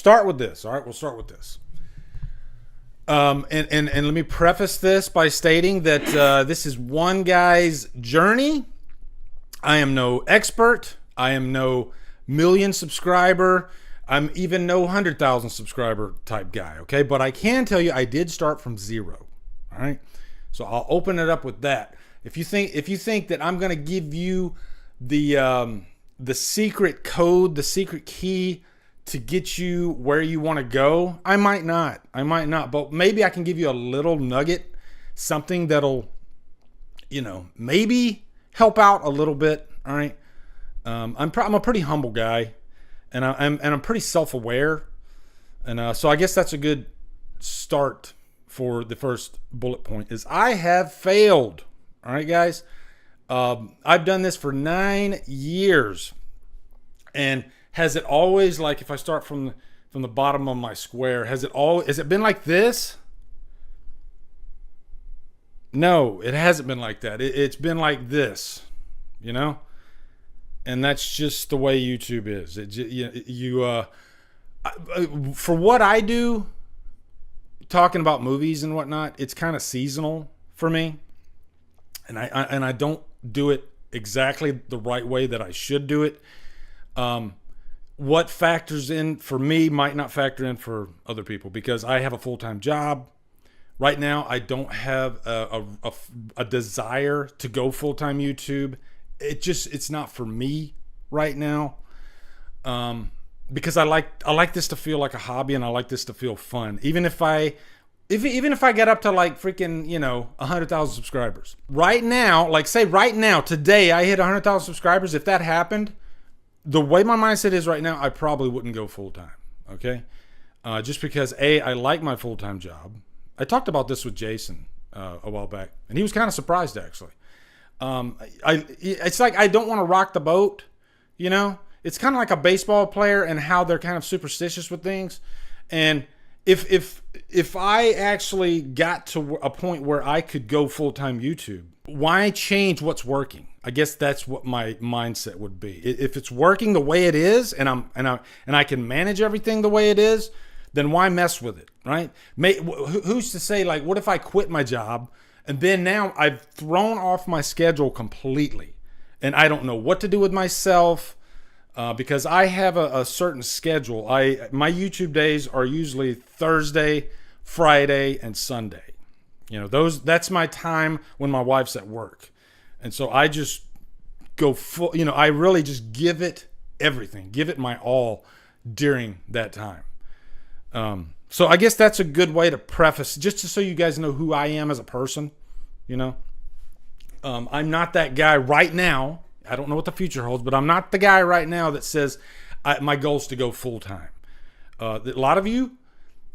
start with this. All right, we'll start with this. And let me preface this by stating that this is one guy's journey. I am no expert. I am no million subscriber. I'm even no 100,000 subscriber type guy. Okay, but I can tell you I did start from zero. All right, so I'll open it up with that. If you think that I'm gonna give you the secret code, the secret key to get you where you want to go, I might not, but maybe I can give you a little nugget, something that'll, maybe help out a little bit. All right. I'm a pretty humble guy, and I'm pretty self-aware. And so I guess that's a good start for the first bullet point is I have failed. All right, guys. I've done this for 9 years, and has it always, like, if I start from the bottom of my square, has it been like this? No, it hasn't been like that. It's been like this, and that's just the way YouTube is. For what I do, talking about movies and whatnot, it's kind of seasonal for me, and I don't do it exactly the right way that I should do it. What factors in for me might not factor in for other people, because I have a full-time job. Right now, I don't have a desire to go full-time YouTube. It's not for me right now. Because I like this to feel like a hobby, and I like this to feel fun. Even if I get up to like freaking, 100,000 subscribers. Right now, like say right now, today I hit 100,000 subscribers. If that happened, the way my mindset is right now, I probably wouldn't go full-time, okay? Just because, I like my full-time job. I talked about this with Jason a while back, and he was kind of surprised, actually. It's like I don't want to rock the boat, It's kind of like a baseball player and how they're kind of superstitious with things. And if I actually got to a point where I could go full-time YouTube, why change what's working? I guess that's what my mindset would be. If it's working the way it is, and I can manage everything the way it is, then why mess with it, right? Who's to say, like, what if I quit my job and then now I've thrown off my schedule completely, and I don't know what to do with myself because I have a certain schedule. My YouTube days are usually Thursday, Friday, and Sunday. That's my time when my wife's at work. And so I just go full, I really just give it everything, give it my all during that time. So I guess that's a good way to preface, just so you guys know who I am as a person, I'm not that guy right now. I don't know what the future holds, but I'm not the guy right now that says my goal is to go full time. A lot of you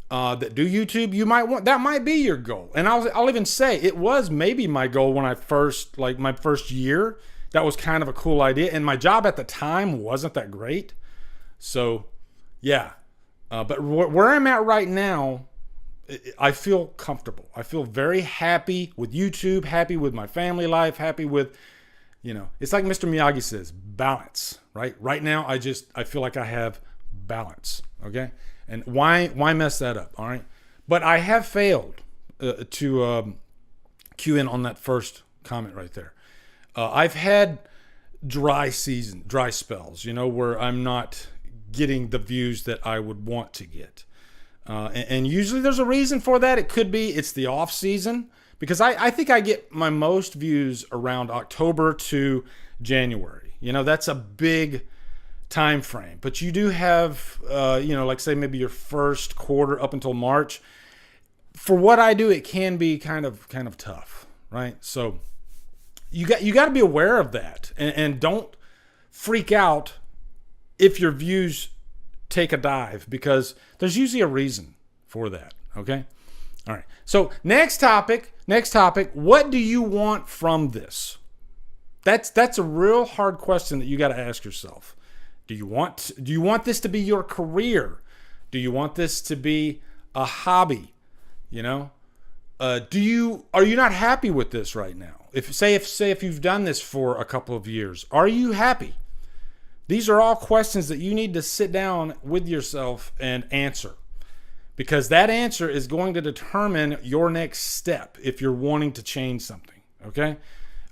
that do YouTube, that might be your goal. And I'll even say it was maybe my goal when I first, like my first year. That was kind of a cool idea. And my job at the time wasn't that great. So yeah. But where I'm at right now, I feel comfortable. I feel very happy with YouTube, happy with my family life, happy with, it's like Mr. Miyagi says, balance, right? Right now, I feel like I have balance, okay? And why mess that up, all right? But I have failed to cue in on that first comment right there. I've had dry spells, where I'm not getting the views that I would want to get. And usually there's a reason for that. It could be it's the off season, because I think I get my most views around October to January. That's a big time frame. But you do have, like say maybe your first quarter up until March. For what I do, it can be kind of tough, right? So you got to be aware of that, and don't freak out if your views take a dive, because there's usually a reason for that. Okay. All right. So next topic, what do you want from this? That's a real hard question that you got to ask yourself. Do you want this to be your career? Do you want this to be a hobby? Are you not happy with this right now? If you've done this for a couple of years, are you happy? These are all questions that you need to sit down with yourself and answer, because that answer is going to determine your next step if you're wanting to change something. Okay.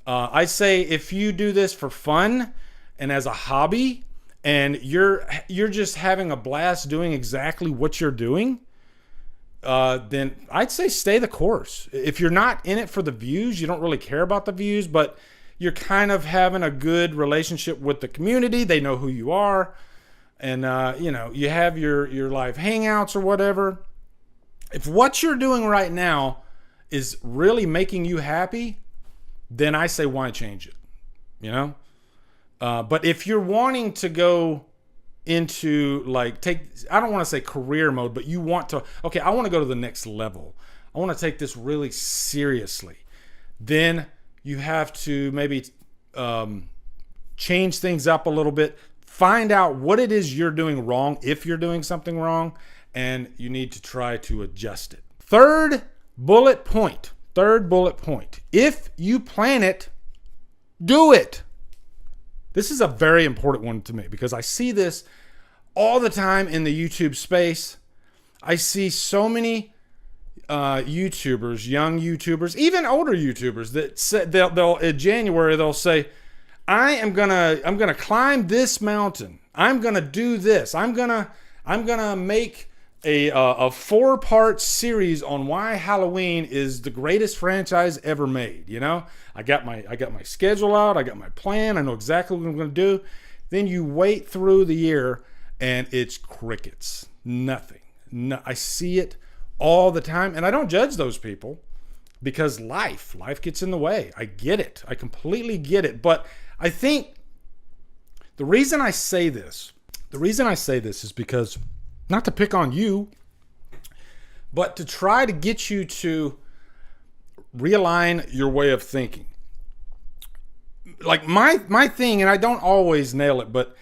I say if you do this for fun and as a hobby, and you're just having a blast doing exactly what you're doing, then I'd say stay the course. If you're not in it for the views, you don't really care about the views, but you're kind of having a good relationship with the community. They know who you are, and you have your live hangouts or whatever. If what you're doing right now is really making you happy, then I say why change it, but if you're wanting to go into I don't want to say career mode, but you want to, okay, I want to go to the next level, I want to take this really seriously, then you have to maybe change things up a little bit, find out what it is you're doing wrong, if you're doing something wrong, and you need to try to adjust it. Third bullet point. If you plan it, do it. This is a very important one to me because I see this all the time in the YouTube space. I see so many YouTubers, young YouTubers, even older YouTubers that say they'll in January they'll say, I'm gonna climb this mountain. I'm gonna do this. I'm gonna make a 4-part series on why Halloween is the greatest franchise ever made. I got my schedule out. I got my plan. I know exactly what I'm going to do. Then you wait through the year and it's crickets. Nothing. No, I see it all the time, and I don't judge those people because life gets in the way. I get it. I completely get it. But I think the reason I say this is because, not to pick on you, but to try to get you to realign your way of thinking. Like my thing, and I don't always nail it, but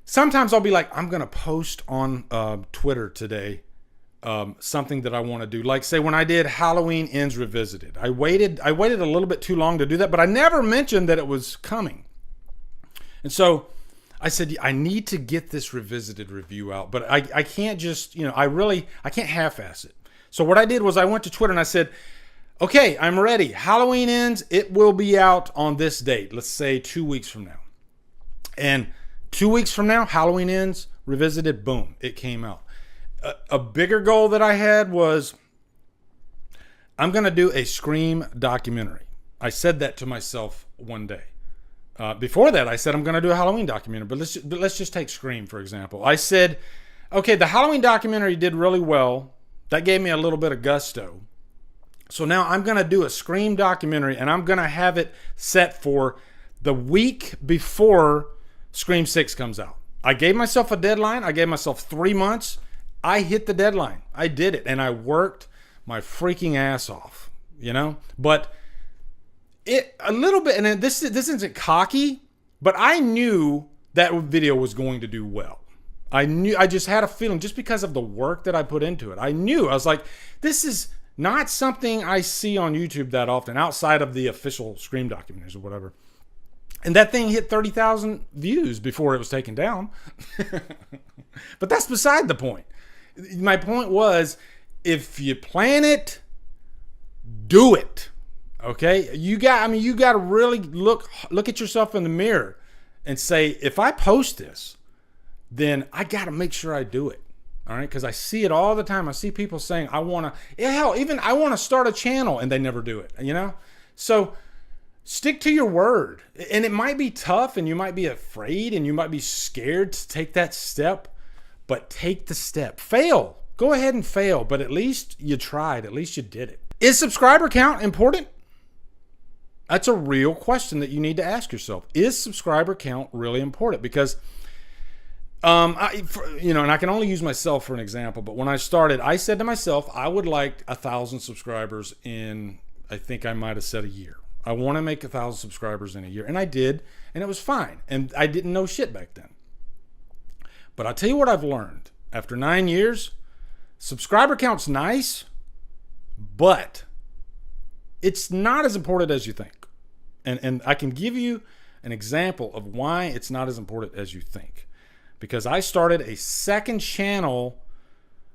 sometimes I'll be like, I'm going to post on Twitter today something that I want to do. Like, say, when I did Halloween Ends Revisited, I waited a little bit too long to do that, but I never mentioned that it was coming. And so I said, I need to get this revisited review out, but I can't just, I can't half-ass it. So what I did was I went to Twitter and I said, okay, I'm ready. Halloween Ends, it will be out on this date. Let's say 2 weeks from now. And 2 weeks from now, Halloween Ends Revisited, boom, it came out. A bigger goal that I had was I'm going to do a Scream documentary. I said that to myself one day. Before that, I said I'm going to do a Halloween documentary, but let's just take Scream, for example. I said, okay, the Halloween documentary did really well. That gave me a little bit of gusto. So now I'm going to do a Scream documentary, and I'm going to have it set for the week before Scream 6 comes out. I gave myself a deadline. I gave myself 3 months. I hit the deadline. I did it, and I worked my freaking ass off, But it a little bit, and this isn't cocky, but I knew that video was going to do well. I just had a feeling, just because of the work that I put into it. I was like, this is not something I see on YouTube that often, outside of the official Scream documentaries or whatever. And that thing hit 30,000 views before it was taken down. But that's beside the point. My point was, if you plan it, do it. Okay, you got to really look at yourself in the mirror and say, if I post this, then I got to make sure I do it. All right, because I see it all the time. I see people saying, I want to start a channel, and they never do it. So stick to your word. And it might be tough, and you might be afraid, and you might be scared to take that step, but take the step. Fail. Go ahead and fail, but at least you tried. At least you did it. Is subscriber count important? That's a real question that you need to ask yourself. Is subscriber count really important? Because, and I can only use myself for an example, but when I started, I said to myself, I would like 1,000 subscribers in, I think I might have said a year. I want to make 1,000 subscribers in a year. And I did, and it was fine. And I didn't know shit back then. But I'll tell you what I've learned. After 9 years, subscriber count's nice, but it's not as important as you think. And I can give you an example of why it's not as important as you think. Because I started a second channel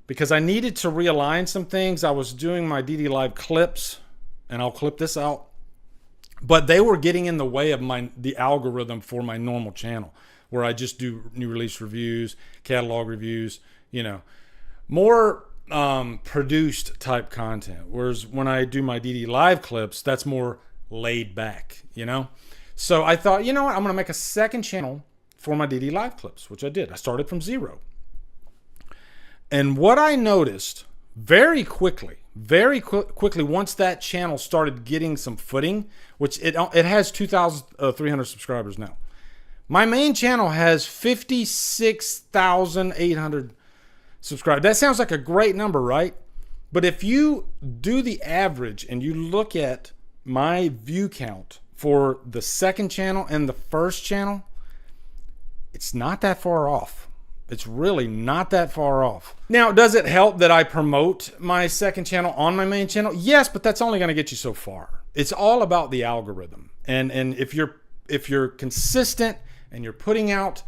because I needed to realign some things. I was doing my DD Live clips, and I'll clip this out, but they were getting in the way of the algorithm for my normal channel, where I just do new release reviews, catalog reviews, you know, more produced type content. Whereas when I do my DD Live clips, that's more laid back, you know? So I thought, you know what, I'm gonna make a second channel for my DD Live clips, which I did. I started from zero. And what I noticed very quickly, once that channel started getting some footing, which it has 2,300 subscribers now. My main channel has 56,800 subscribers. That sounds like a great number, right? But if you do the average and you look at my view count for the second channel and the first channel, it's not that far off. It's really not that far off. Now, does it help that I promote my second channel on my main channel? Yes, but that's only going to get you so far. It's all about the algorithm. And if you're consistent and you're putting out,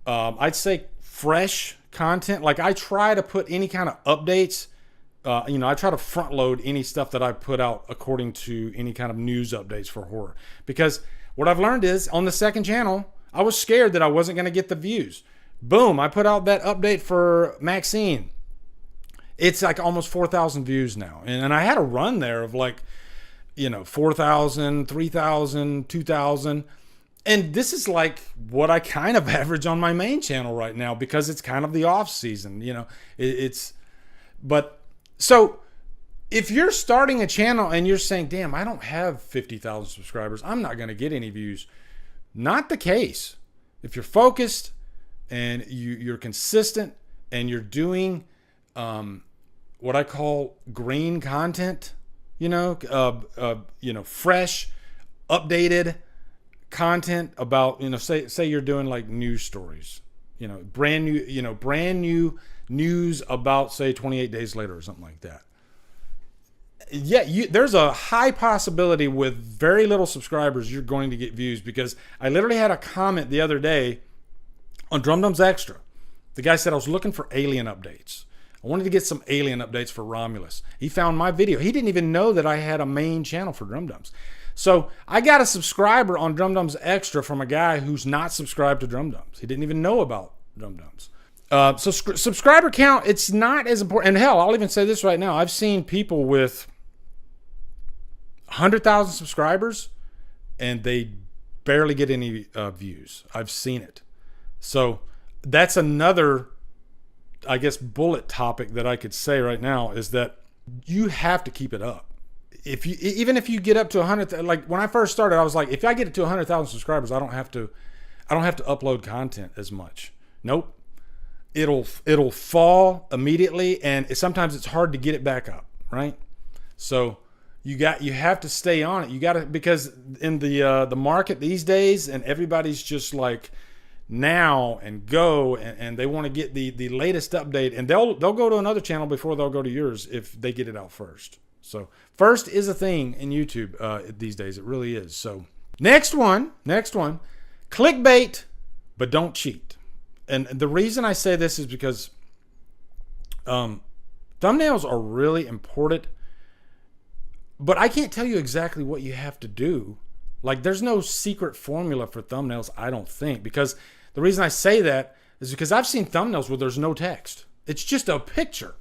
I'd say fresh content, like I try to put any kind of updates, you know, I try to front load any stuff that I put out according to any kind of news updates for horror. Because what I've learned is on the second channel, I was scared that I wasn't going to get the views. Boom, I put out that update for Maxine. It's like almost 4,000 views now. And I had a run there of like, you know, 4,000, 3,000, 2,000. And this is like what I kind of average on my main channel right now because it's kind of the off season, you know. But so if you're starting a channel and you're saying, damn, I don't have 50,000 subscribers, I'm not going to get any views. Not the case. If you're focused and you're consistent and you're doing what I call green content, you know, fresh, updated content about, you know, say you're doing like news stories, you know, brand new news about, say, 28 Days Later or something like that. Yeah, there's a high possibility with very little subscribers you're going to get views, because I literally had a comment the other day on Drumdums Xtra. The guy said I was looking for alien updates. I wanted to get some alien updates for Romulus. He found my video. He didn't even know that I had a main channel for Drumdums. So I got a subscriber on Drumdums Xtra from a guy who's not subscribed to Drumdums. He didn't even know about Drumdums. So subscriber count, it's not as important. And hell, I'll even say this right now. I've seen people with 100,000 subscribers and they barely get any views. I've seen it. So that's another, I guess, bullet topic that I could say right now is that you have to keep it up. Even if you get up to 100, like when I first started, I was like, if I get it to 100,000 subscribers, I don't have to upload content as much. Nope. It'll fall immediately, and sometimes it's hard to get it back up, right? So you have to stay on it. You got to, because in the market these days, and everybody's just like now and go, and they want to get the latest update, and they'll go to another channel before they'll go to yours if they get it out first. So first is a thing in YouTube these days. It really is. So next one, clickbait, but don't cheat. And the reason I say this is because thumbnails are really important, but I can't tell you exactly what you have to do. Like, there's no secret formula for thumbnails, I don't think, because the reason I say that is because I've seen thumbnails where there's no text. It's just a picture,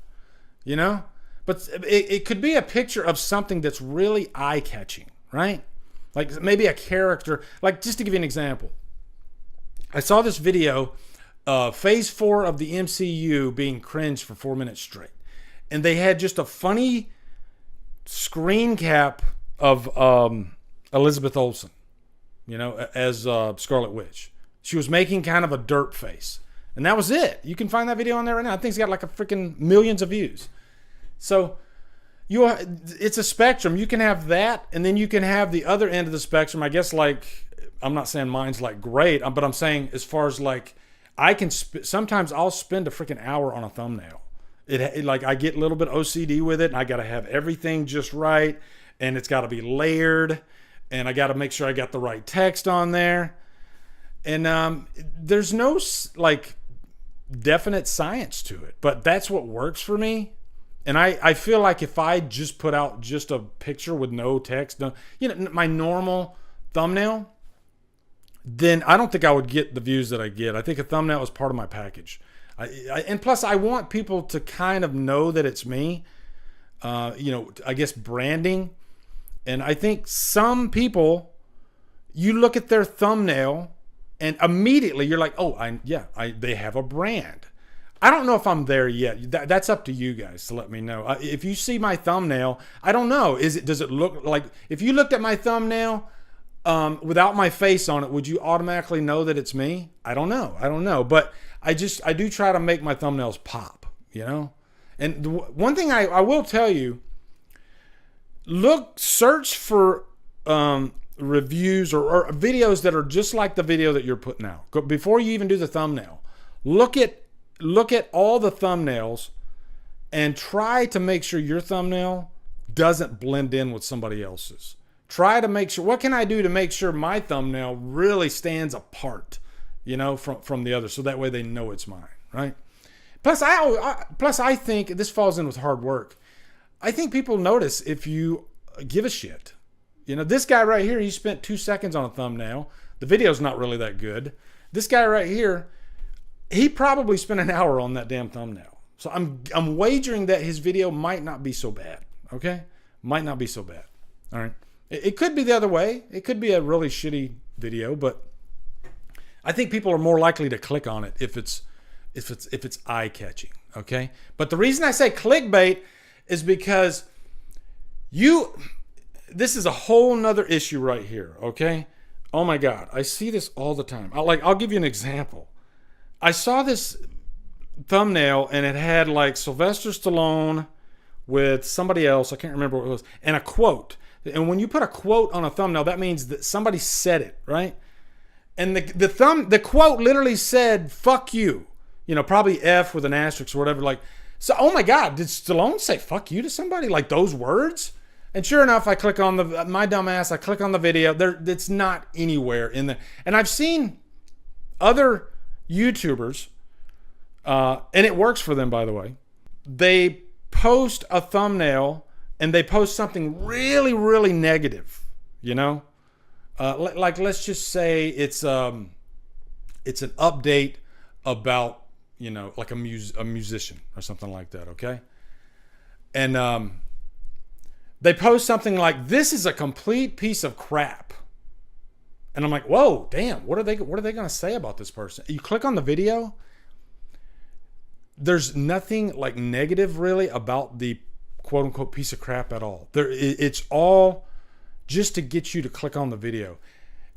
you know? But it could be a picture of something that's really eye-catching, right? Like maybe a character. Like, just to give you an example, I saw this video, Phase 4 of the MCU being cringed for 4 minutes straight. And they had just a funny screen cap of Elizabeth Olsen, you know, as Scarlet Witch. She was making kind of a derp face. And that was it. You can find that video on there right now. I think it's got like a freaking millions of views. So it's a spectrum. You can have that, and then you can have the other end of the spectrum. I guess, like, I'm not saying mine's like great, but I'm saying as far as like, I can sometimes I'll spend a freaking hour on a thumbnail. It like, I get a little bit OCD with it, and I got to have everything just right, and it's got to be layered, and I got to make sure I got the right text on there. And there's no like definite science to it, but that's what works for me. And I feel like if I just put out just a picture with no text, my normal thumbnail, then I don't think I would get the views that I get. I think a thumbnail is part of my package. And plus I want people to kind of know that it's me, I guess branding. And I think some people, you look at their thumbnail and immediately you're like, oh, they have a brand. I don't know if I'm there yet. That's up to you guys to let me know. If you see my thumbnail, I don't know. Does it look like, if you looked at my thumbnail without my face on it, would you automatically know that it's me? I don't know. But I do try to make my thumbnails pop, And one thing I will tell you, search for reviews or videos that are just like the video that you're putting out. Before you even do the thumbnail, look at all the thumbnails and try to make sure your thumbnail doesn't blend in with somebody else's. Try to make sure, what can I do to make sure my thumbnail really stands apart, from the other, so that way they know it's mine, right? Plus I think this falls in with hard work. I think people notice if you give a shit. This guy right here, he spent 2 seconds on a thumbnail. The video's not really that good. This guy right here, he probably spent an hour on that damn thumbnail. So I'm wagering that his video might not be so bad. Okay? Might not be so bad. All right. It could be the other way. It could be a really shitty video, but I think people are more likely to click on it if it's eye-catching. Okay? But the reason I say clickbait is because this is a whole nother issue right here. Okay? Oh my God. I see this all the time. I'll give you an example. I saw this thumbnail and it had like Sylvester Stallone with somebody else. I can't remember what it was. And a quote. And when you put a quote on a thumbnail, that means that somebody said it, right? And the quote literally said, "Fuck you." Probably F with an asterisk or whatever. So, oh my God, did Stallone say "fuck you" to somebody? Like those words? And sure enough, I click on my dumb ass. I click on the video. It's not anywhere in there. And I've seen other YouTubers, and it works for them, by the way. They post a thumbnail and they post something really, really negative. Like let's just say it's an update about like a musician or something like that. Okay, and they post something like, "This is a complete piece of crap." And I'm like, whoa, damn, what are they going to say about this person? You click on the video, there's nothing like negative really about the quote unquote piece of crap at all. It's all just to get you to click on the video.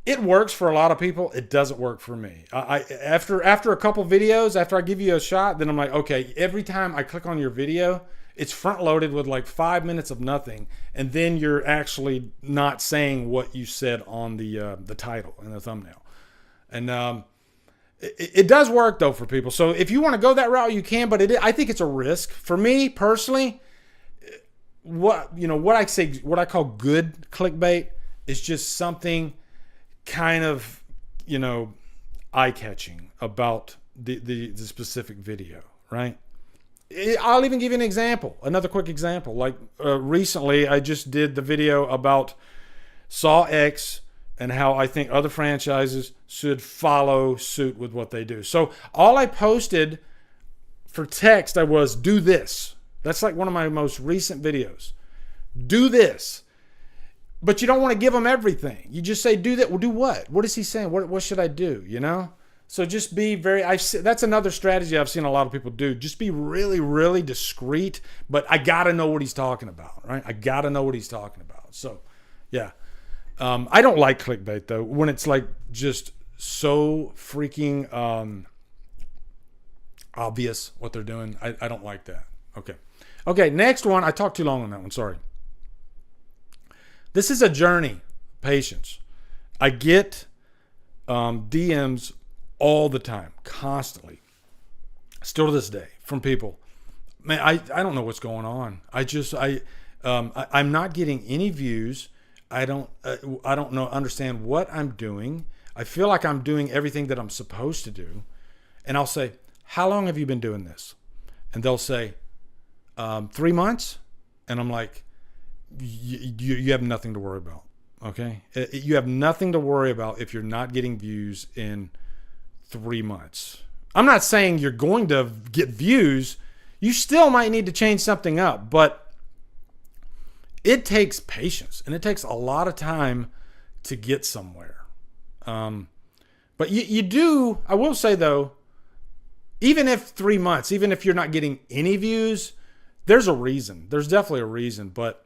It works for a lot of people. It doesn't work for me. After a couple videos, after I give you a shot, then I'm like, okay, every time I click on your video, it's front loaded with like 5 minutes of nothing, and then you're actually not saying what you said on the title and the thumbnail. And it does work though for people. So if you want to go that route, you can. But I think it's a risk for me personally. What I call good clickbait is just something kind of eye-catching about the specific video, right? I'll even give you an example, another quick example. Like recently, I just did the video about Saw X and how I think other franchises should follow suit with what they do. So all I posted for text, I was, "Do this." That's like one of my most recent videos. Do this. But you don't want to give them everything. You just say, "Do that." Well, do what? What is he saying? What should I do? So just be that's another strategy I've seen a lot of people do. Just be really, really discreet, but I got to know what he's talking about, right? I got to know what he's talking about. So, yeah. I don't like clickbait, though, when it's like just so freaking obvious what they're doing. I don't like that. Okay, next one. I talked too long on that one. Sorry. This is a journey. Patience. I get DMs all the time, constantly, still to this day, from people. Man, I don't know what's going on. I'm not getting any views. I don't understand what I'm doing. I feel like I'm doing everything that I'm supposed to do. And I'll say, how long have you been doing this? And they'll say, 3 months. And I'm like, you have nothing to worry about. Okay. You have nothing to worry about if you're not getting views in 3 months. I'm not saying you're going to get views. You still might need to change something up, but it takes patience and it takes a lot of time to get somewhere. But you do, I will say though, even if 3 months, even if you're not getting any views, there's a reason. There's definitely a reason, but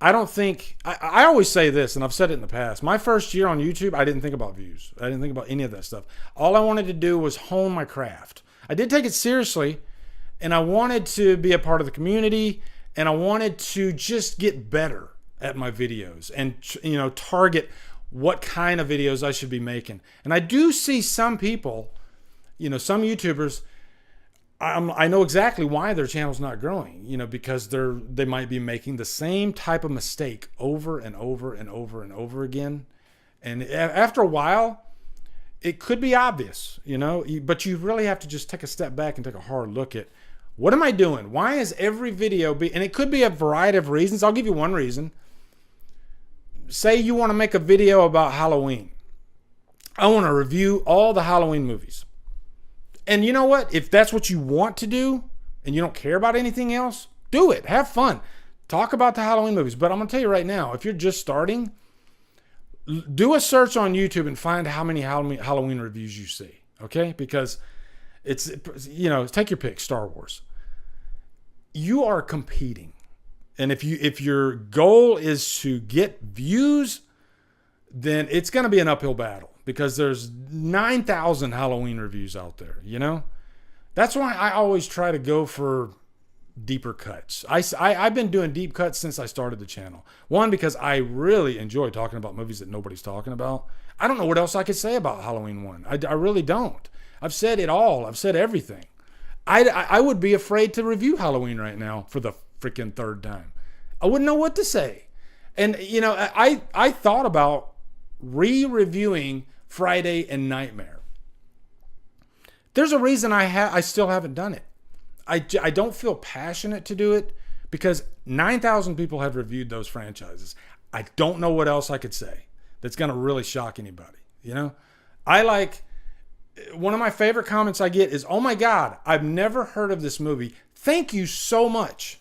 I don't think, I always say this, and I've said it in the past. My first year on YouTube, I didn't think about views. I didn't think about any of that stuff. All I wanted to do was hone my craft. I did take it seriously, and I wanted to be a part of the community, and I wanted to just get better at my videos and, you know, target what kind of videos I should be making. And I do see some people, you know, some YouTubers, I know exactly why their channel's not growing, you know, because they might be making the same type of mistake over and over and over and over again. And after a while, it could be obvious, you know, but you really have to just take a step back and take a hard look at, what am I doing? Why is every video and it could be a variety of reasons. I'll give you one reason. Say you want to make a video about Halloween. I want to review all the Halloween movies. And you know what? If that's what you want to do and you don't care about anything else, do it. Have fun. Talk about the Halloween movies. But I'm going to tell you right now, if you're just starting, do a search on YouTube and find how many Halloween reviews you see. Okay? Because it's, you know, take your pick, Star Wars. You are competing. And if your goal is to get views, then it's going to be an uphill battle. Because there's 9,000 Halloween reviews out there, you know? That's why I always try to go for deeper cuts. I've been doing deep cuts since I started the channel. One, because I really enjoy talking about movies that nobody's talking about. I don't know what else I could say about Halloween 1. I really don't. I've said it all. I've said everything. I would be afraid to review Halloween right now for the freaking third time. I wouldn't know what to say. And, you know, I thought about re-reviewing Friday and Nightmare. There's a reason I still haven't done it. I don't feel passionate to do it because 9,000 people have reviewed those franchises. I don't know what else I could say that's going to really shock anybody. You know, one of my favorite comments I get is, "Oh my God, I've never heard of this movie. Thank you so much.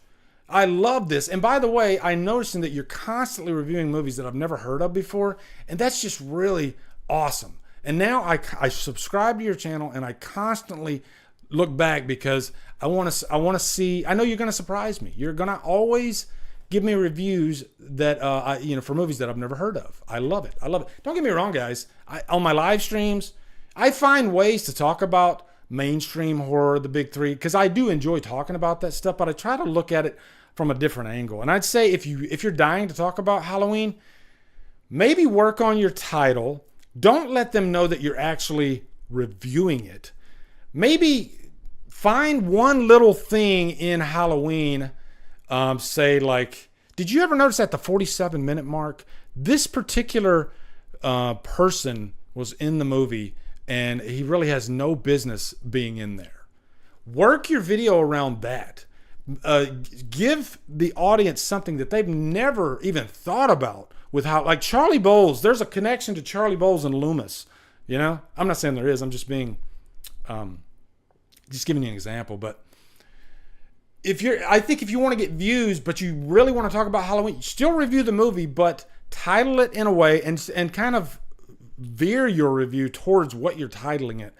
I love this. And by the way, I'm noticing that you're constantly reviewing movies that I've never heard of before. And that's just really awesome." And now I subscribe to your channel and I constantly look back because I want to see, I know you're going to surprise me. You're going to always give me reviews that, for movies that I've never heard of. I love it. I love it. Don't get me wrong, guys. On my live streams, I find ways to talk about mainstream horror, the big three, because I do enjoy talking about that stuff, but I try to look at it from a different angle. And I'd say if you're dying to talk about Halloween, maybe work on your title. Don't let them know that you're actually reviewing it. Maybe find one little thing in Halloween, say like, did you ever notice at the 47-minute mark, this particular person was in the movie and he really has no business being in there? Work your video around that. Give the audience something that they've never even thought about with how, like Charlie Bowles, there's a connection to Charlie Bowles and Loomis, you know? I'm not saying there is, I'm just being, just giving you an example, but I think if you want to get views, but you really want to talk about Halloween, still review the movie, but title it in a way and kind of veer your review towards what you're titling it.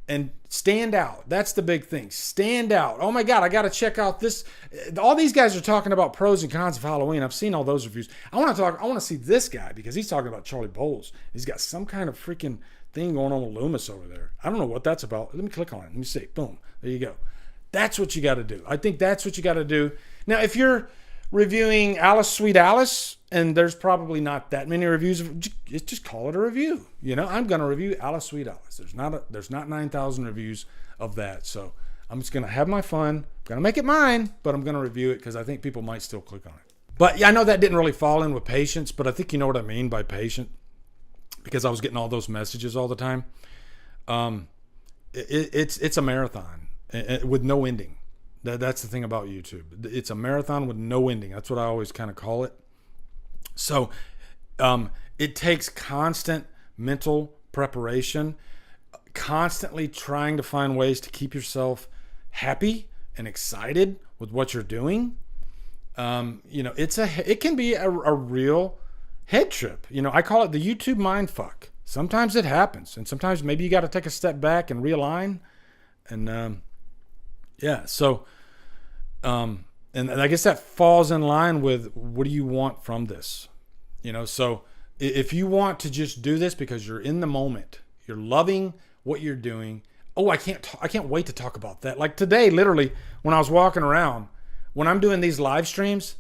And stand out. That's the big thing. Stand out. Oh my God, I got to check out this. All these guys are talking about pros and cons of Halloween. I've seen all those reviews. I want to see this guy because he's talking about Charlie Bowles. He's got some kind of freaking thing going on with Loomis over there. I don't know what that's about. Let me click on it. Let me see. Boom. There you go. That's what you got to do. I think that's what you got to do. Now, if you're reviewing Alice, Sweet Alice, and there's probably not that many reviews, just call it a review. You know, I'm going to review Alice, Sweet Alice. There's not 9,000 reviews of that. So I'm just going to have my fun. I'm going to make it mine, but I'm going to review it because I think people might still click on it. But yeah, I know that didn't really fall in with patience, but I think you know what I mean by patient, because I was getting all those messages all the time. It's a marathon with no ending. That's the thing about YouTube. It's a marathon with no ending. That's what I always kind of call it. So it takes constant mental preparation, constantly trying to find ways to keep yourself happy and excited with what you're doing. It can be a real head trip. I call it the YouTube mind fuck. Sometimes it happens, and sometimes maybe you got to take a step back and realign. And and I guess that falls in line with, what do you want from this? So if you want to just do this because you're in the moment, you're loving what you're doing. Oh, I can't wait to talk about that. Like today, literally, when I was walking around, when I'm doing these live streams,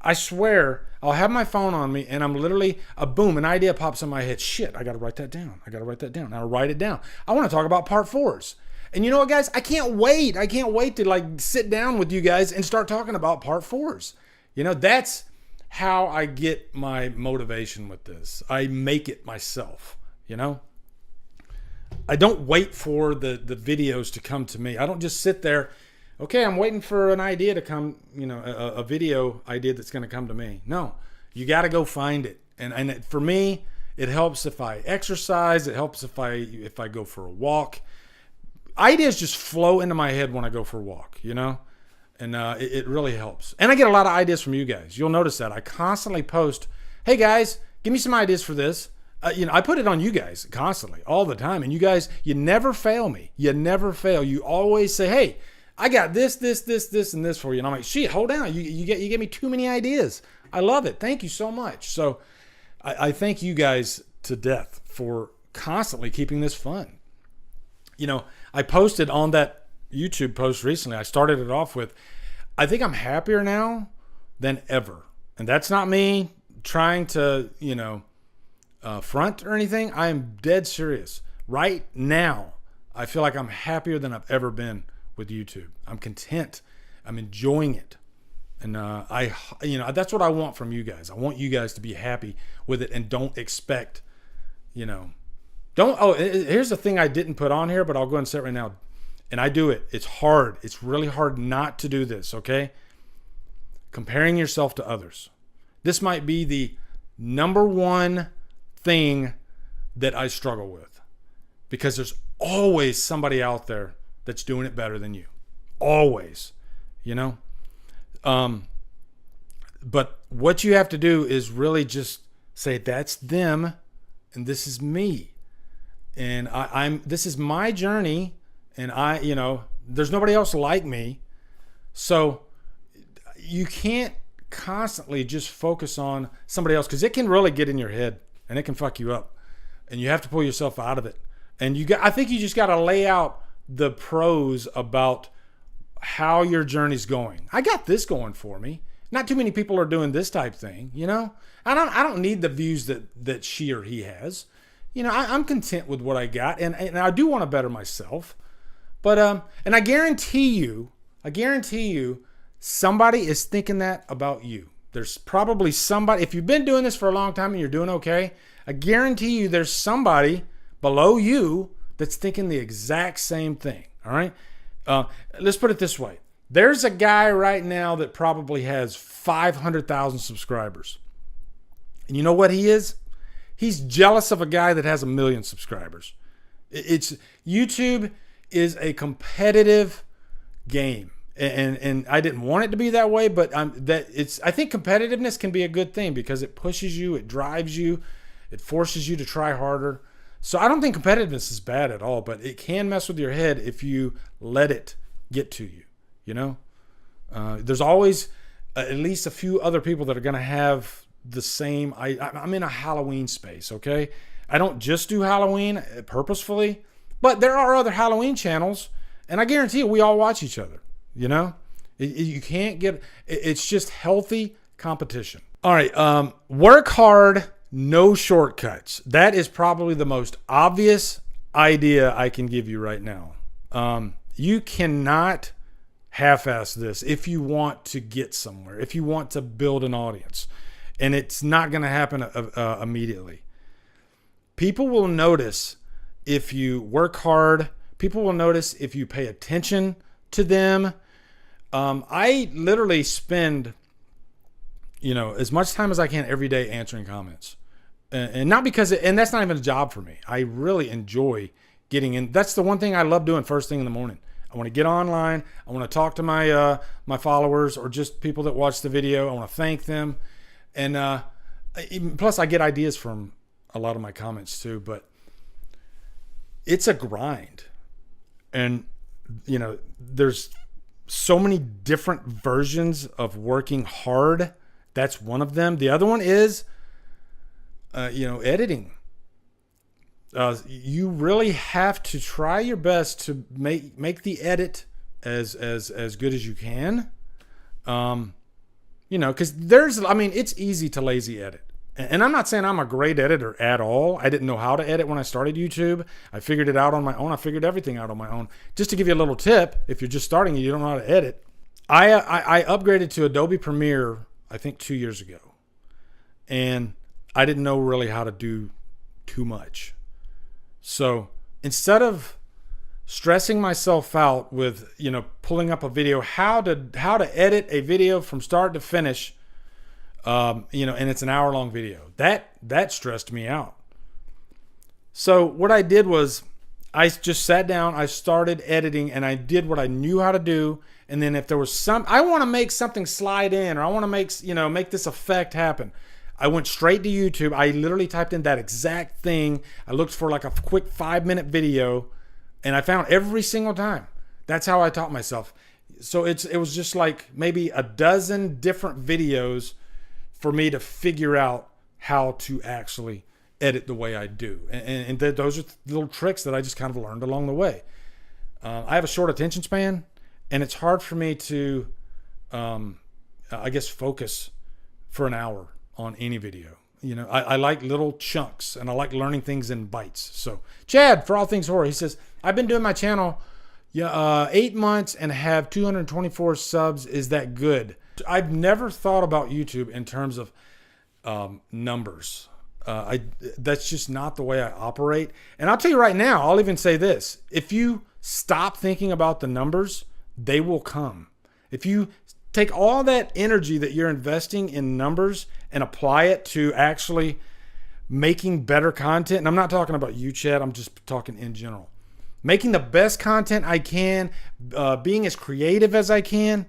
I swear I'll have my phone on me and I'm literally an idea pops in my head. Shit, I got to write that down. I'll write it down. I want to talk about part 4s. And you know what, guys? I can't wait. To like sit down with you guys and start talking about part 4s. That's how I get my motivation with this. I make it myself, I don't wait for the videos to come to me. I don't just sit there. Okay, I'm waiting for an idea to come, a video idea that's going to come to me. No, you got to go find it. And for me, it helps if I exercise. It helps if I go for a walk. Ideas just flow into my head when I go for a walk, and it really helps. And I get a lot of ideas from you guys. You'll notice that I constantly post, hey guys, give me some ideas for this. I put it on you guys constantly, all the time. And you guys, you never fail me. You never fail. You always say, hey, I got this, and this for you. And I'm like, shit, hold on. You gave me too many ideas. I love it. Thank you so much. So I thank you guys to death for constantly keeping this fun. I posted on that YouTube post recently. I started it off with, I think I'm happier now than ever. And that's not me trying to, front or anything. I am dead serious. Right now, I feel like I'm happier than I've ever been with YouTube. I'm content. I'm enjoying it. And that's what I want from you guys. I want you guys to be happy with it and don't expect, here's the thing I didn't put on here, but I'll go ahead and say it right now. And I do it. It's hard. It's really hard not to do this, okay? Comparing yourself to others. This might be the number one thing that I struggle with, because there's always somebody out there that's doing it better than you. Always, But what you have to do is really just say, that's them and this is me. And this is my journey, and there's nobody else like me. So you can't constantly just focus on somebody else, because it can really get in your head and it can fuck you up, and you have to pull yourself out of it. And I think you just got to lay out the pros about how your journey's going. I got this going for me. Not too many people are doing this type thing, I don't need the views that she or he has. I'm content with what I got, and I do want to better myself. But and I guarantee you, somebody is thinking that about you. There's probably somebody, if you've been doing this for a long time and you're doing okay, I guarantee you there's somebody below you that's thinking the exact same thing. All right? Let's put it this way. There's a guy right now that probably has 500,000 subscribers. And you know what he is? He's jealous of a guy that has 1 million subscribers. YouTube is a competitive game. And I didn't want it to be that way, but I think competitiveness can be a good thing, because it pushes you, it drives you, it forces you to try harder. So I don't think competitiveness is bad at all, but it can mess with your head if you let it get to you. There's always at least a few other people that are going to have the same. I'm in a Halloween space, okay? I don't just do Halloween purposefully, but there are other Halloween channels, and I guarantee you we all watch each other. You can't get, it's just healthy competition. All right. Work hard, no shortcuts. That is probably the most obvious idea I can give you right now. You cannot half-ass this if you want to get somewhere, if you want to build an audience. And it's not going to happen immediately. People will notice if you work hard. People will notice if you pay attention to them. I literally spend, as much time as I can every day answering comments. And not because, and that's not even a job for me. I really enjoy getting in. That's the one thing I love doing first thing in the morning. I want to get online. I want to talk to my followers or just people that watch the video. I want to thank them. And plus I get ideas from a lot of my comments too, but it's a grind. And, there's so many different versions of working hard. That's one of them. The other one is, editing. You really have to try your best to make the edit as good as you can. Because it's easy to lazy edit. And I'm not saying I'm a great editor at all. I didn't know how to edit when I started YouTube. I figured it out on my own. I figured everything out on my own. Just to give you a little tip, if you're just starting and you don't know how to edit, I upgraded to Adobe Premiere, I think 2 years ago. And I didn't know really how to do too much. So instead of stressing myself out with, pulling up a video, how to edit a video from start to finish, and it's an hour-long video. That stressed me out. So what I did was I just sat down, I started editing, and I did what I knew how to do. And then if there was I want to make something slide in, or I want to make this effect happen, I went straight to YouTube. I literally typed in that exact thing. I looked for like a quick 5-minute video, and I found every single time. That's how I taught myself. So it was just like maybe a dozen different videos for me to figure out how to actually edit the way I do. And those are little tricks that I just kind of learned along the way. I have a short attention span, and it's hard for me to, focus for an hour on any video. I like little chunks, and I like learning things in bites. So Chad, for All Things Horror, he says, I've been doing my channel 8 months and have 224 subs. Is that good? I've never thought about YouTube in terms of numbers. That's just not the way I operate. And I'll tell you right now, I'll even say this. If you stop thinking about the numbers, they will come. If you take all that energy that you're investing in numbers and apply it to actually making better content, and I'm not talking about you, Chad, I'm just talking in general. Making the best content I can, being as creative as I can.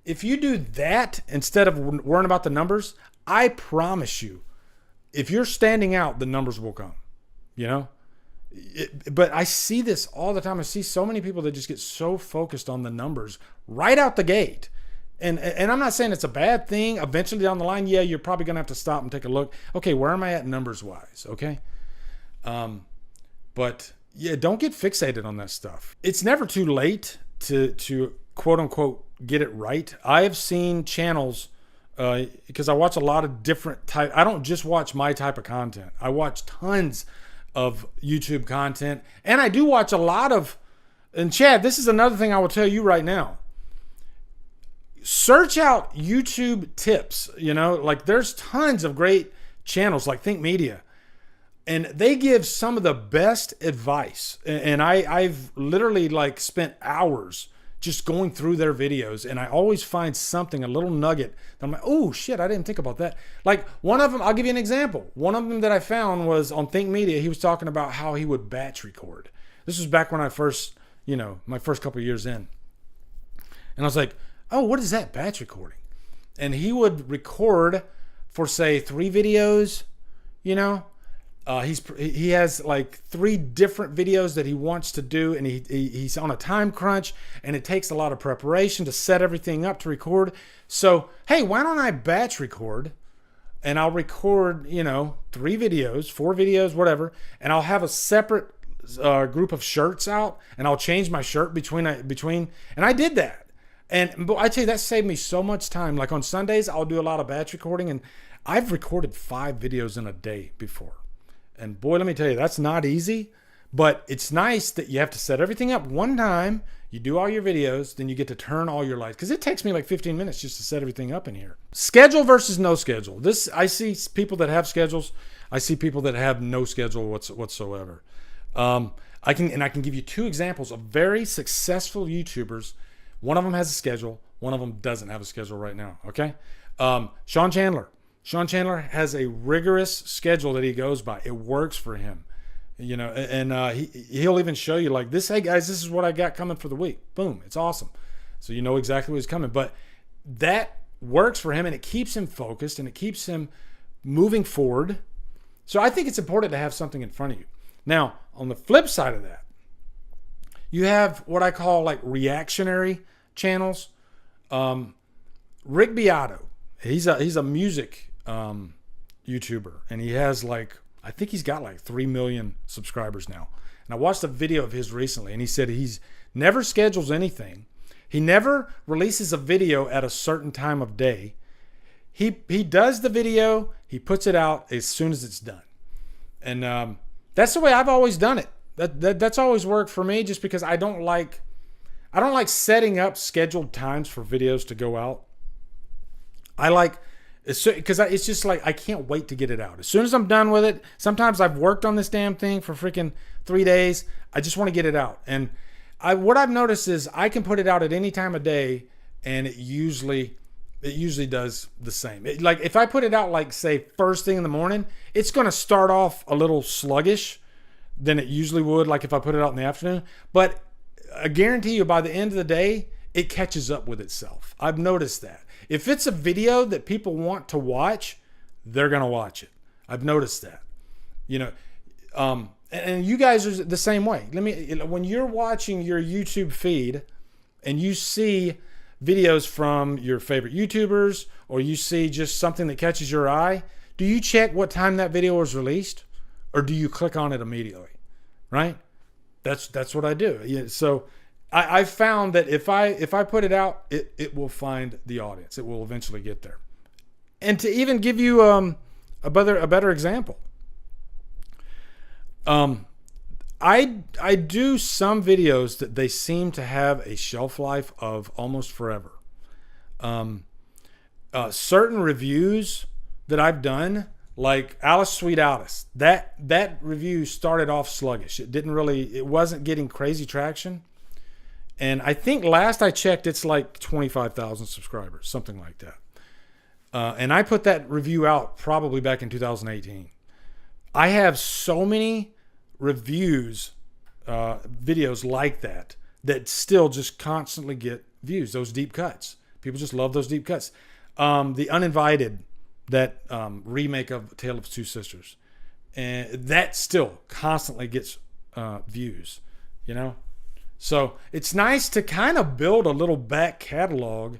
If you do that instead of worrying about the numbers, I promise you, if you're standing out, the numbers will come, But I see this all the time. I see so many people that just get so focused on the numbers right out the gate. And I'm not saying it's a bad thing. Eventually down the line, yeah, you're probably going to have to stop and take a look. Okay, where am I at numbers-wise, okay? But, yeah, don't get fixated on that stuff. It's never too late to quote-unquote, get it right. I have seen channels, because I watch a lot of different type. I don't just watch my type of content. I watch tons of YouTube content, and I do watch a lot of, and Chad, this is another thing I will tell you right now. Search out YouTube tips, like there's tons of great channels like Think Media, and they give some of the best advice. And I've literally spent hours just going through their videos, and I always find something, a little nugget that I'm like, oh shit, I didn't think about that. Like one of them, I'll give you an example. One of them that I found was on Think Media. He was talking about how he would batch record. This was back when I first, my first couple of years in. And I was like, oh, what is that, batch recording? And he would record for say 3 videos, he has like 3 different videos that he wants to do, and he's on a time crunch, and it takes a lot of preparation to set everything up to record. So, hey, why don't I batch record, and I'll record, 3 videos, 4 videos, whatever, and I'll have a separate group of shirts out, and I'll change my shirt between, and I did that. But I tell you, that saved me so much time. Like on Sundays, I'll do a lot of batch recording, and I've recorded 5 videos in a day before. And boy, let me tell you, that's not easy, but it's nice that you have to set everything up one time. You do all your videos, then you get to turn all your lights. Because it takes me like 15 minutes just to set everything up in here. Schedule versus no schedule. I see people that have schedules. I see people that have no schedule whatsoever. I can give you 2 examples of very successful YouTubers. One of them has a schedule. One of them doesn't have a schedule right now. Okay. Sean Chandler. Sean Chandler has a rigorous schedule that he goes by. It works for him. You know, and he'll even show you like this. Hey guys, this is what I got coming for the week. Boom, it's awesome. So you know exactly what's coming. But that works for him, and it keeps him focused, and it keeps him moving forward. So I think it's important to have something in front of you. Now, on the flip side of that, you have what I call like reactionary channels. Rick Beato, he's a music YouTuber, and he has like, I think he's got like 3 million subscribers now. And I watched a video of his recently, and he said he's never schedules anything. He never releases a video at a certain time of day. He does the video, he puts it out as soon as it's done. And that's the way I've always done it. That's always worked for me, just because I don't like setting up scheduled times for videos to go out. Because it's just like, I can't wait to get it out. As soon as I'm done with it, sometimes I've worked on this damn thing for freaking 3 days. I just want to get it out. And what I've noticed is I can put it out at any time of day, and it usually does the same. Like if I put it out, like say first thing in the morning, it's going to start off a little sluggish than it usually would, like if I put it out in the afternoon. But I guarantee you by the end of the day, it catches up with itself. I've noticed that. If it's a video that people want to watch, they're going to watch it. I've noticed that. You know, and you guys are the same way. When you're watching your YouTube feed and you see videos from your favorite YouTubers, or you see just something that catches your eye, do you check what time that video was released, or do you click on it immediately? Right? That's what I do. Yeah, so I found that if I put it out, it will find the audience. It will eventually get there. And to even give you a better example, I do some videos that they seem to have a shelf life of almost forever. Certain reviews that I've done, like Alice Sweet Alice, that review started off sluggish. It wasn't getting crazy traction. And I think last I checked, it's like 25,000 subscribers, something like that. And I put that review out probably back in 2018. I have so many reviews, videos like that still just constantly get views, those deep cuts. People just love those deep cuts. The Uninvited, that remake of Tale of Two Sisters, and that still constantly gets views, you know? So it's nice to kind of build a little back catalog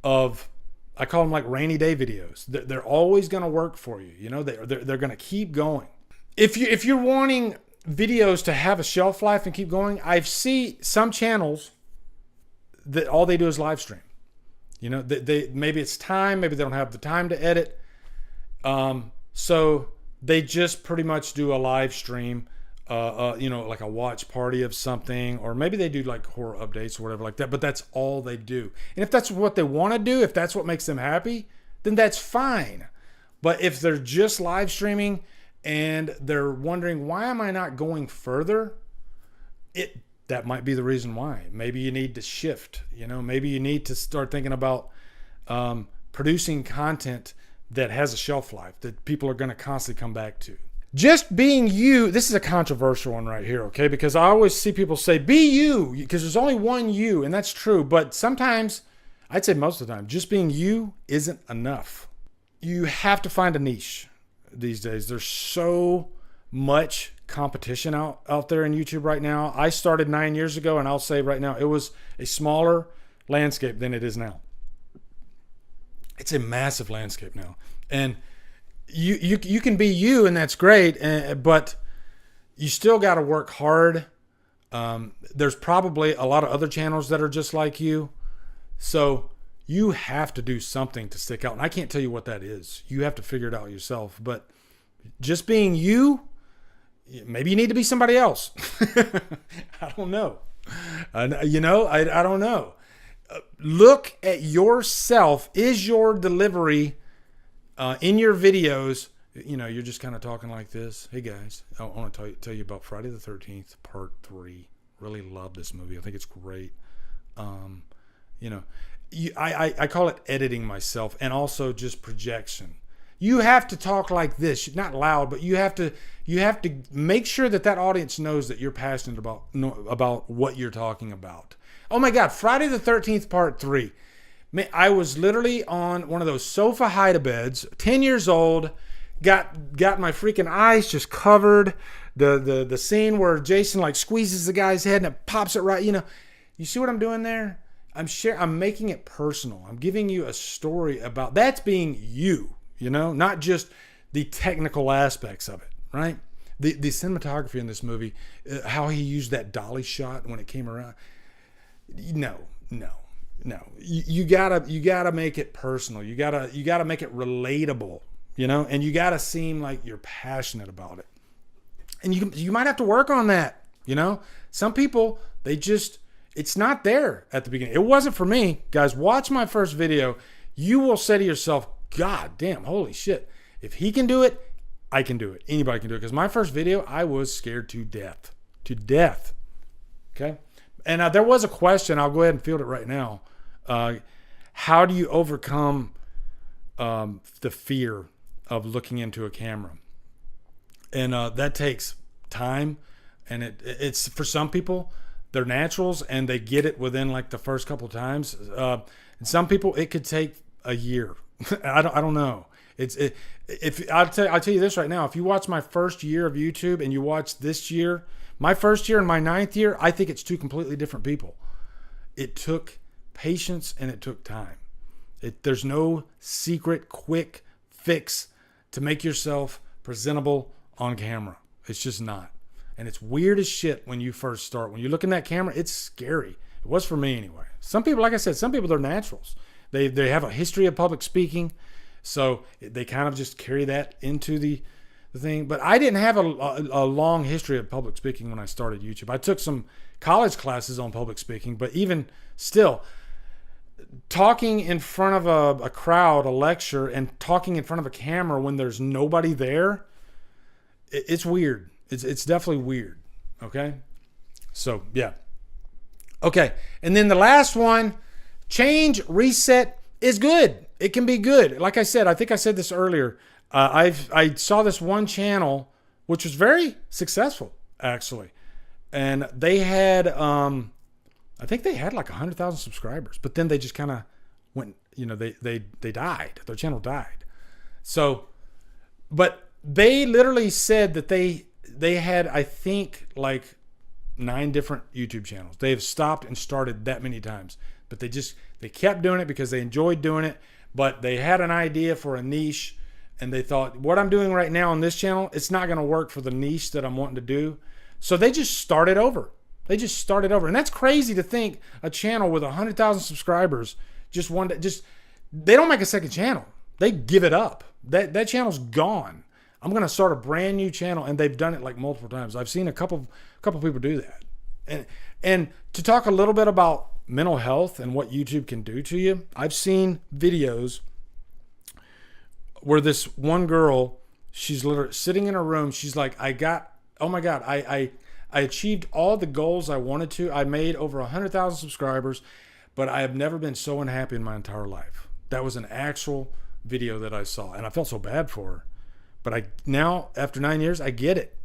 of, I call them like rainy day videos. They're always going to work for you. You know, they're going to keep going. If you're wanting videos to have a shelf life and keep going, I see some channels that all they do is live stream. You know, they maybe it's time, maybe they don't have the time to edit. So they just pretty much do a live stream. You know, like a watch party of something, or maybe they do like horror updates or whatever like that, but that's all they do. And if that's what they want to do, if that's what makes them happy, then that's fine. But if they're just live streaming and they're wondering, why am I not going further? That might be the reason why. Maybe you need to shift, you know, maybe you need to start thinking about producing content that has a shelf life that people are going to constantly come back to. Just being you, this is a controversial one right here, okay? Because I always see people say, be you, because there's only one you, and that's true. But sometimes, I'd say most of the time, just being you isn't enough. You have to find a niche these days. There's so much competition out there in YouTube right now. I started 9 years ago, and I'll say right now, it was a smaller landscape than it is now. It's a massive landscape now. And you can be you, and that's great, but you still got to work hard. There's probably a lot of other channels that are just like you, so you have to do something to stick out. And I can't tell you what that is. You have to figure it out yourself. But just being you, maybe you need to be somebody else. I don't know. You know, I don't know. Look at yourself. Is your delivery in your videos, you know, you're just kind of talking like this. Hey guys, I want to tell you about Friday the 13th, part 3. Really love this movie. I think it's great. You know, I call it editing myself, and also just projection. You have to talk like this, not loud, but you have to make sure that audience knows that you're passionate about what you're talking about. Oh my God, Friday the 13th, part 3. Man, I was literally on one of those sofa hide-a-beds, 10 years old, got my freaking eyes just covered. The scene where Jason like squeezes the guy's head and it pops it right, you know. You see what I'm doing there? I'm making it personal. I'm giving you a story about that's being you, you know, not just the technical aspects of it, right? The cinematography in this movie, how he used that dolly shot when it came around. No. You gotta make it personal. You gotta make it relatable, you know, and you gotta seem like you're passionate about it. And you might have to work on that, you know. Some people, it's not there at the beginning. It wasn't for me. Guys, watch my first video. You will say to yourself, God damn, holy shit. If he can do it, I can do it. Anybody can do it. Because my first video, I was scared to death. To death. Okay? And there was a question. I'll go ahead and field it right now. How do you overcome the fear of looking into a camera? And that takes time. And it's for some people, they're naturals and they get it within like the first couple times. And some people, it could take a year. I don't know. I'll tell you this right now. If you watch my first year of YouTube and you watch this year, my first year and my 9th year, I think it's two completely different people. It took patience and it took time. There's no secret quick fix to make yourself presentable on camera. It's just not. And it's weird as shit when you first start. When you look in that camera, it's scary. It was for me anyway. Some people, like I said, they're naturals. They have a history of public speaking, so they kind of just carry that into the thing. But I didn't have a long history of public speaking when I started YouTube. I took some college classes on public speaking, but even still, talking in front of a crowd, a lecture, and talking in front of a camera when there's nobody there, it's weird. It's definitely weird. Okay? So, yeah. Okay. And then the last one, change, reset is good. It can be good. Like I said, I think I said this earlier. I saw this one channel, which was very successful, actually. And they had, I think they had like 100,000 subscribers. But then they just kind of went, you know, they died. Their channel died. So, but they literally said that they had, I think, like 9 different YouTube channels. They have stopped and started that many times. But they kept doing it because they enjoyed doing it. But they had an idea for a niche. And they thought, what I'm doing right now on this channel, it's not going to work for the niche that I'm wanting to do. So they just started over. And that's crazy to think a channel with 100,000 subscribers they don't make a second channel. They give it up. That channel's gone. I'm going to start a brand new channel, and they've done it like multiple times. I've seen a couple people do that. And to talk a little bit about mental health and what YouTube can do to you, I've seen videos where this one girl, she's literally sitting in her room. She's like, oh my God, I achieved all the goals I wanted to. I made over 100,000 subscribers, but I have never been so unhappy in my entire life. That was an actual video that I saw, and I felt so bad for her. But now, after 9 years, I get it.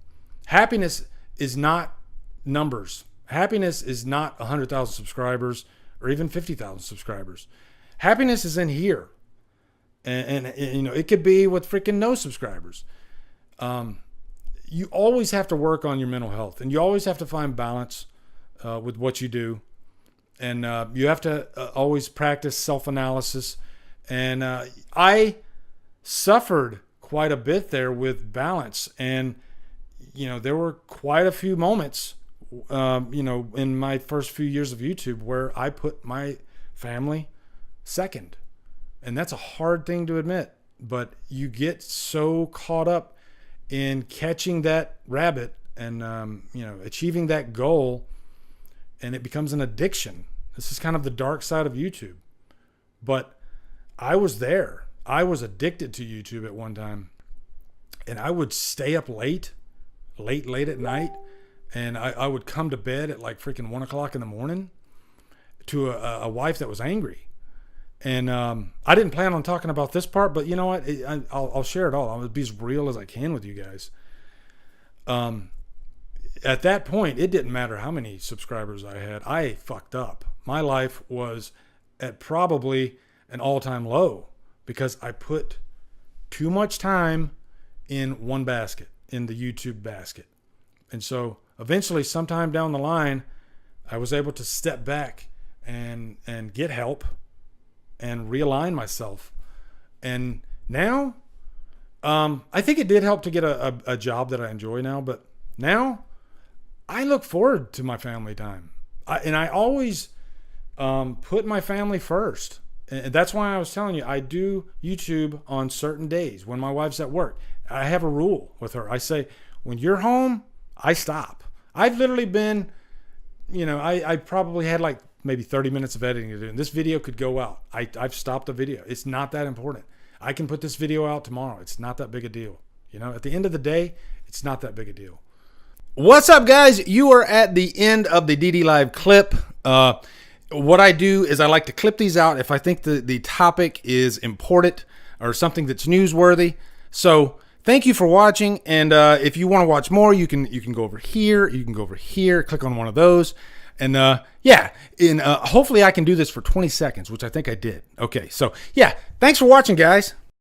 Happiness is not numbers. Happiness is not 100,000 subscribers or even 50,000 subscribers. Happiness is in here. And you know, it could be with freaking no subscribers. You always have to work on your mental health, and you always have to find balance with what you do. And you have to always practice self-analysis. And I suffered quite a bit there with balance. And, you know, there were quite a few moments, you know, in my first few years of YouTube where I put my family second. And that's a hard thing to admit, but you get so caught up in catching that rabbit and, you know, achieving that goal. and it becomes an addiction. This is kind of the dark side of YouTube. But I was there. I was addicted to YouTube at one time. And I would stay up late at night. And I would come to bed at like freaking 1 o'clock in the morning to a wife that was angry. And I didn't plan on talking about this part, but you know what? I'll share it all. I'll be as real as I can with you guys. At that point, it didn't matter how many subscribers I had. I fucked up. My life was at probably an all-time low because I put too much time in one basket, in the YouTube basket. And so eventually, sometime down the line, I was able to step back and get help and realign myself. And now, I think it did help to get a job that I enjoy now. But now, I look forward to my family time. I always put my family first. And that's why I was telling you, I do YouTube on certain days when my wife's at work. I have a rule with her. I say, when you're home, I stop. I've literally been, I probably had like maybe 30 minutes of editing to do. And this video could go out. I've stopped the video. It's not that important. I can put this video out tomorrow. It's not that big a deal. At the end of the day, it's not that big a deal. What's up, guys? You are at the end of the DD Live clip. What I do is I like to clip these out if I think the topic is important or something that's newsworthy. So thank you for watching. And if you want to watch more, you can go over here. You can go over here, click on one of those. And hopefully I can do this for 20 seconds, which I think I did. Okay, so yeah, thanks for watching, guys.